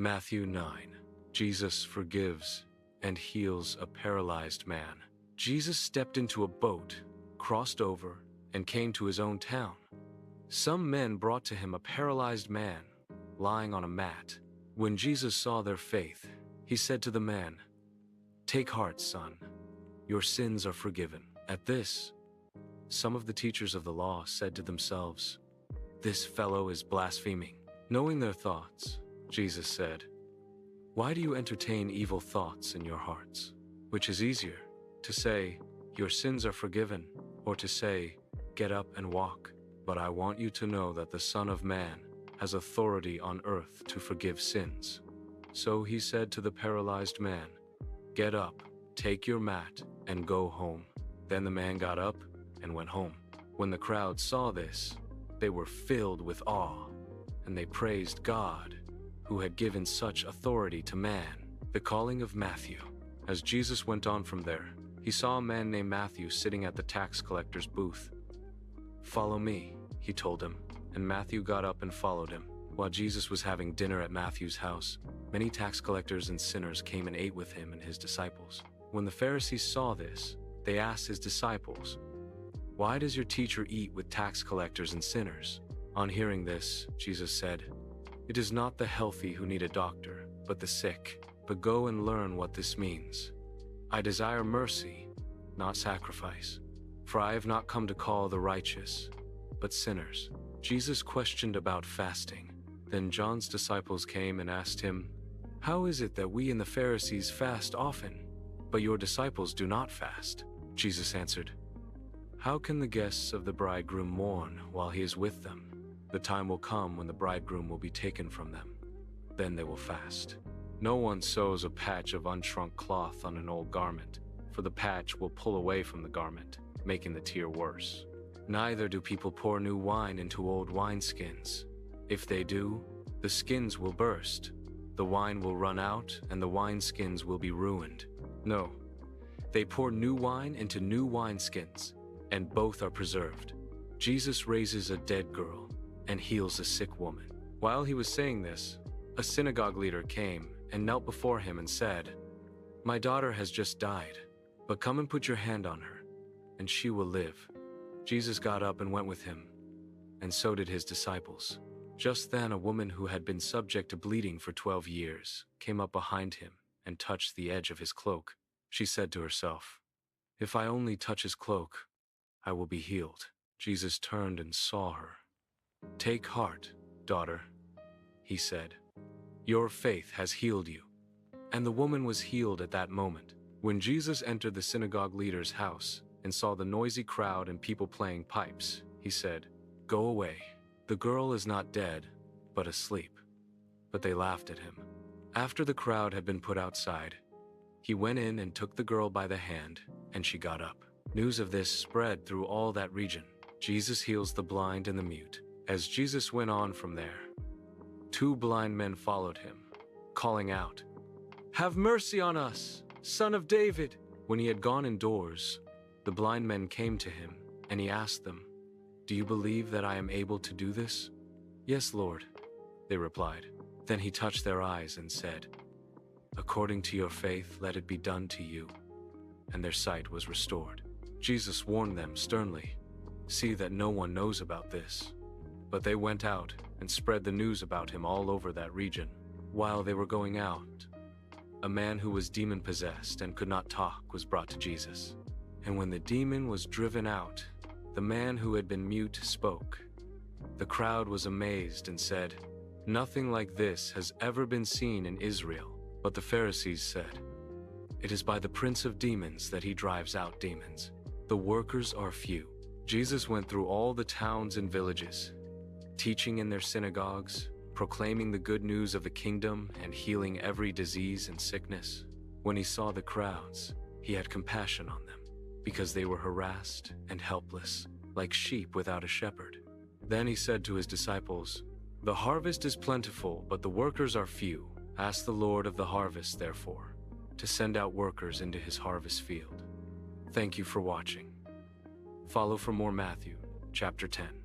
Matthew 9. Jesus forgives and heals a paralyzed man. Jesus stepped into a boat, crossed over, and came to his own town. Some men brought to him a paralyzed man, lying on a mat. When Jesus saw their faith, he said to the man, "Take heart, son. Your sins are forgiven." At this, some of the teachers of the law said to themselves, "This fellow is blaspheming." Knowing their thoughts, Jesus said, "Why do you entertain evil thoughts in your hearts? Which is easier, to say, 'Your sins are forgiven,' or to say, 'Get up and walk'? But I want you to know that the Son of Man has authority on earth to forgive sins." So he said to the paralyzed man, "Get up, take your mat, and go home." Then the man got up and went home. When the crowd saw this, they were filled with awe, and they praised God, who had given such authority to man. The calling of Matthew. As Jesus went on from there, he saw a man named Matthew sitting at the tax collector's booth. "Follow me," he told him, and Matthew got up and followed him. While Jesus was having dinner at Matthew's house, many tax collectors and sinners came and ate with him and his disciples. When the Pharisees saw this, they asked his disciples, "Why does your teacher eat with tax collectors and sinners?" On hearing this, Jesus said, "It is not the healthy who need a doctor, but the sick. But go and learn what this means. I desire mercy, not sacrifice. For I have not come to call the righteous, but sinners." Jesus questioned about fasting. Then John's disciples came and asked him, "How is it that we and the Pharisees fast often, but your disciples do not fast?" Jesus answered, "How can the guests of the bridegroom mourn while he is with them? The time will come when the bridegroom will be taken from them. Then they will fast. No one sews a patch of unshrunk cloth on an old garment, for the patch will pull away from the garment, making the tear worse. Neither do people pour new wine into old wineskins. If they do, the skins will burst, the wine will run out, and the wineskins will be ruined. No, they pour new wine into new wineskins, and both are preserved." Jesus raises a dead girl and heals a sick woman. While he was saying this, a synagogue leader came and knelt before him and said, "My daughter has just died, but come and put your hand on her, and she will live." Jesus got up and went with him, and so did his disciples. Just then a woman who had been subject to bleeding for 12 years came up behind him and touched the edge of his cloak. She said to herself, "If I only touch his cloak, I will be healed." Jesus turned and saw her. "Take heart, daughter," he said. "Your faith has healed you." And the woman was healed at that moment. When Jesus entered the synagogue leader's house and saw the noisy crowd and people playing pipes, he said, "Go away. The girl is not dead, but asleep." But they laughed at him. After the crowd had been put outside, he went in and took the girl by the hand, and she got up. News of this spread through all that region. Jesus heals the blind and the mute. As Jesus went on from there, 2 blind men followed him, calling out, "Have mercy on us, Son of David!" When he had gone indoors, the blind men came to him, and he asked them, "Do you believe that I am able to do this?" "Yes, Lord," they replied. Then he touched their eyes and said, "According to your faith, let it be done to you." And their sight was restored. Jesus warned them sternly, "See that no one knows about this." But they went out and spread the news about him all over that region. While they were going out, a man who was demon-possessed and could not talk was brought to Jesus. And when the demon was driven out, the man who had been mute spoke. The crowd was amazed and said, "Nothing like this has ever been seen in Israel." But the Pharisees said, "It is by the prince of demons that he drives out demons. The workers are few." Jesus went through all the towns and villages, teaching in their synagogues, proclaiming the good news of the kingdom and healing every disease and sickness. When he saw the crowds, he had compassion on them, because they were harassed and helpless, like sheep without a shepherd. Then he said to his disciples, "The harvest is plentiful, but the workers are few. Ask the Lord of the harvest, therefore, to send out workers into his harvest field." Thank you for watching. Follow for more Matthew, chapter 10.